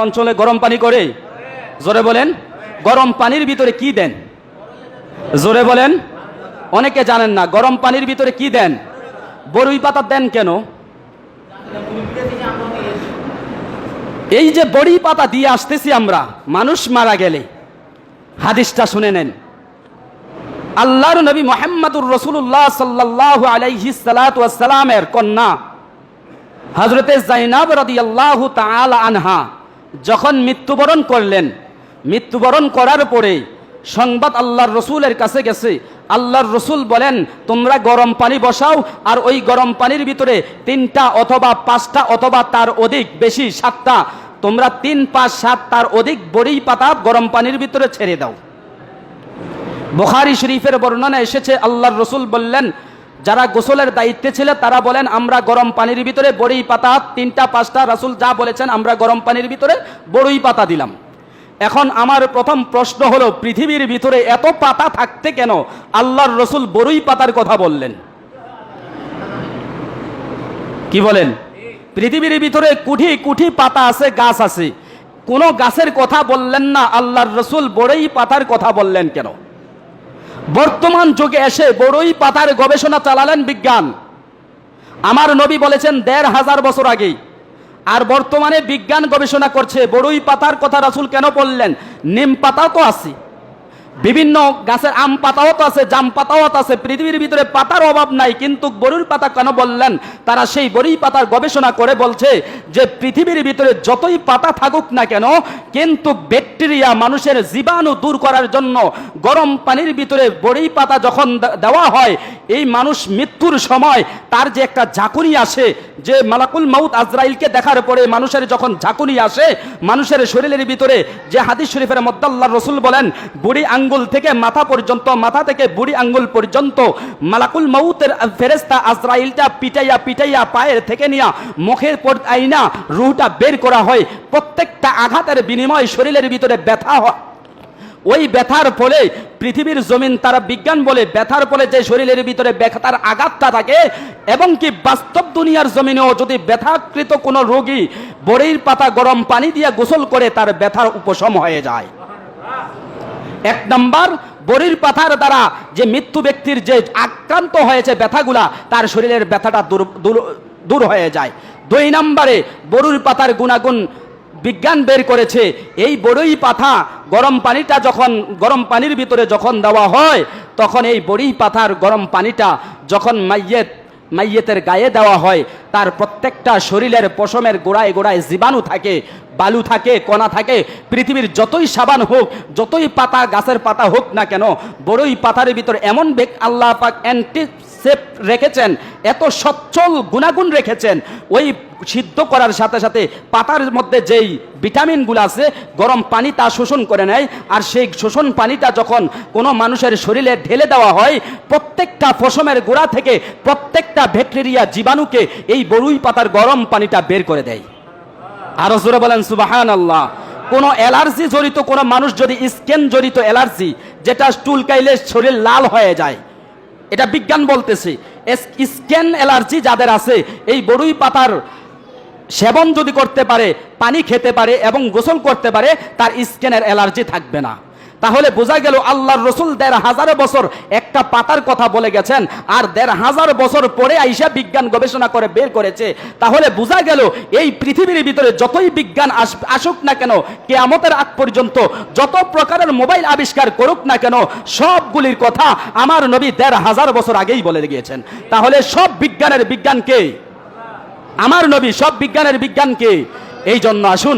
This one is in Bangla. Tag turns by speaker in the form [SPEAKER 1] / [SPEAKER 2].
[SPEAKER 1] অঞ্চলে গরম পানি করে? জোরে বলেন। গরম পানির ভিতরে কি দেন? জোরে বলেন। অনেকে জানেন না গরম পানির ভিতরে কি দেন। বরই পাতা দেন কেন? এই যে বড়ি পাতা দিয়ে আসতেছি আমরা, মানুষ মারা গেলে, হাদিসটা শুনে নেন। আল্লাহর নবী মুহাম্মদুর রাসূলুল্লাহ সাল্লাল্লাহু আলাইহি সাল্লাতু ওয়াস সালামের কন্যা হযরতে যায়েনব রাদিয়াল্লাহু তাআলা আনহা যখন মৃত্যুবরণ করলেন, মৃত্যুবরণ করার পরে সংবাদ আল্লাহর রসুলের কাছে গেছে। আল্লাহর রসুল বলেন, তোমরা গরম পানি বসাও, আর ওই গরম পানির ভিতরে 3টা অথবা 5টা অথবা তার অধিক, বেশি 7টা, তোমরা 3, 5, 7 তার অধিক বড়ি পাতা গরম পানির ভিতরে ছেড়ে দাও। বুখারী শরীফের বর্ণনা এসেছে, আল্লাহর রসুল বললেন, যারা গোসলের দায়িত্বে ছিল তারা বলেন আমরা গরম পানির ভিতরে বড়ি পাতা 3টা 5টা, রাসূল যা বলেছেন আমরা গরম পানির ভিতরে বড়ি পাতা দিলাম। এখন আমার প্রথম প্রশ্ন হলো, পৃথিবীর ভিতরে এত পাতা থাকতে কেন আল্লাহর রসুল বড়ই পাতার কথা বললেন? কি বলেন? পৃথিবীর ভিতরে কোটি কোটি পাতা আছে, গাছ আছে, কোন গাছের কথা বললেন না, আল্লাহর রসুল বড়ই পাতার কথা বললেন কেন? বর্তমান যুগে এসে বড়ই পাতার গবেষণা চালালেন বিজ্ঞান। আমার নবী বলেছেন 1500 বছর আগেই, আর বর্তমানে বিজ্ঞান গবেষণা করছে বড়ই পাতার কথা রাসূল কেন বললেন। নিম পাতা তো আছে, বিভিন্ন গাছের আম পাতাও তো আছে, জাম পাতাও তো আছে, পৃথিবীর ভিতরে পাতার অভাব নাই, কিন্তু বড়ির পাতা কেন বললেন? তারা সেই বড়ি পাতার গবেষণা করে বলছে যে পৃথিবীর ভিতরে যতই পাতা থাকুক না কেন, কিন্তু ব্যাকটেরিয়া, মানুষের জীবাণু দূর করার জন্য গরম পানির ভিতরে বড়ি পাতা যখন দেওয়া হয়, এই মানুষ মৃত্যুর সময় তার যে একটা ঝাঁকুনি আসে, যে মালাকুল মাউত আজরাইলকে দেখার পরে মানুষের যখন ঝাঁকুনি আসে, মানুষের শরীরের ভিতরে যে হাদিস শরীফের মধ্যে আল্লাহর রাসূল বলেন, বুড়ি আঙ্গুল থেকে মাথা পর্যন্ত, মাথা থেকে বুড়ি আঙ্গুল পর্যন্ত মালাকুল মাউতের ফেরেশতা আজরাইলটা পিটাইয়া পিটাইয়া পায়ের থেকে নিয়া মুখের পর আইনা রূহটা বের করা হয়। প্রত্যেকটা আঘাতের বিনিময়ে শরীরের ভিতরে ব্যথা হয়। ওই ব্যথার ফলে পৃথিবীর জমিন, তারা বিজ্ঞান বলে, ব্যথার ফলে যে শরীরের ভিতরে ব্যথার আঘাতটা থাকে, এবং কি বাস্তব দুনিয়ার জমিনেও যদি ব্যথাকৃত কোনো রোগী বড়ির পাতা গরম পানি দিয়ে গোসল করে, তার ব্যথার উপশম হয়ে যায়। 1 নাম্বার, বড়ির পাতার দ্বারা যে মৃত্যু ব্যক্তির যে আক্রান্ত হয়েছে ব্যথাগুলা, তার শরীরের ব্যথাটা দূর হয়ে যায়। 2 নম্বরে, বড়ির পাতার গুণাগুণ বিজ্ঞান বের করেছে। এই বড়ই পাতা গরম পানিটা যখন গরম পানির ভিতরে যখন দেওয়া হয়, তখন এই বড়ি পাতার গরম পানিটা যখন মাইয়েতের গায়ে দেওয়া হয়, তার প্রত্যেকটা শরীরের পশমের গোড়ায় গোড়ায় জীবাণু থাকে, বালু থাকে, কণা থাকে। পৃথিবীর যতই সাবান হোক, যতই পাতা, গাছের পাতা হোক না কেন, বড়ই পাতার ভিতরে এমন আল্লাহ পাক অ্যান্টিসেপ রেখেছেন, এত সচ্ছল গুণাগুণ রেখেছেন, ওই সিদ্ধ করার সাথে সাথে পাতার মধ্যে যেই ভিটামিনগুলো আছে, গরম পানি তা শোষণ করে নেয়। আর সেই শোষণ পানিটা যখন কোনো মানুষের শরীরে ঢেলে দেওয়া হয়, প্রত্যেকটা পশমের গোড়া থেকে প্রত্যেকটা ব্যাকটেরিয়া, জীবাণুকে এই বড়ই পাতার গরম পানিটা বের করে দেয়। আরো জোরে বলেন সুবহানাল্লাহ। কোনো অ্যালার্জি জড়িত কোনো মানুষ যদি, স্কিন জড়িত অ্যালার্জি, যেটা চুলকাইলে শরীর লাল হয়ে যায়, এটা বিজ্ঞান বলতেছে, স্কিন অ্যালার্জি যাদের আছে, এই বড়ই পাতার সেবন যদি করতে পারে, পানি খেতে পারে এবং গোসল করতে পারে, তার স্কিনের অ্যালার্জি থাকবে না। তাহলে বোঝা গেল আল্লাহর রসুল 1500 বছর একটা পাতার কথা বলে গেছেন, আর 1500 বছর পরে আইসা বিজ্ঞান গবেষণা করে বের করেছে। তাহলে বোঝা গেল এই পৃথিবীর ভিতরে যতই বিজ্ঞান আসুক না কেন, কিয়ামতের আগ পর্যন্ত যত প্রকারের মোবাইল আবিষ্কার করুক না কেন, সবগুলির কথা আমার নবী 1500 বছর আগেই বলে গিয়েছেন। তাহলে সব বিজ্ঞানের বিজ্ঞান কে? আমার নবী। সব বিজ্ঞানের বিজ্ঞান কে? এই জন্য আসুন